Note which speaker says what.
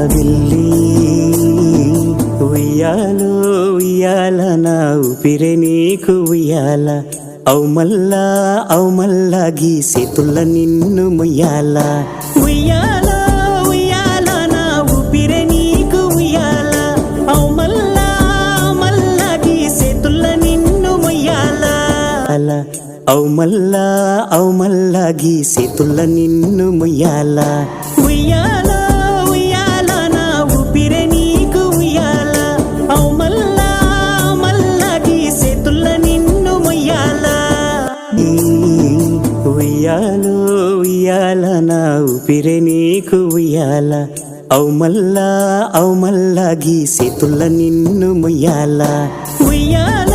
Speaker 1: వెళ్ళి ఉయ్యాలో ఉయ్యాల నా ఊపిరే నీకు ఉయ్యాల అవు మల్లా గీ చేతుల్ల నిన్ను ముయ్యాల ఉయ్యాల ఉయ్యాల నా ఊపిరే నీకు ఉయ్యాల అవు మల్లా గీ చేతుల్ల నిన్ను ముయ్యాల అవు మల్లా గీ చేతుల్ల నిన్ను ముయ్యాల ఉయ్యాల ఉయ్యాల నా ఊపిరే నీకు ఉయ్యాల అవు మల్లా గీ చేతుల్ల నిన్ను ముయ్యాల ఉయ్యాలో ఉయ్యాల నా ఊపిరే నీకు ఉయ్యాల అవు మల్లా గీ చేతుల్ల నిన్ను ముయ్యాల ఉయ్యాల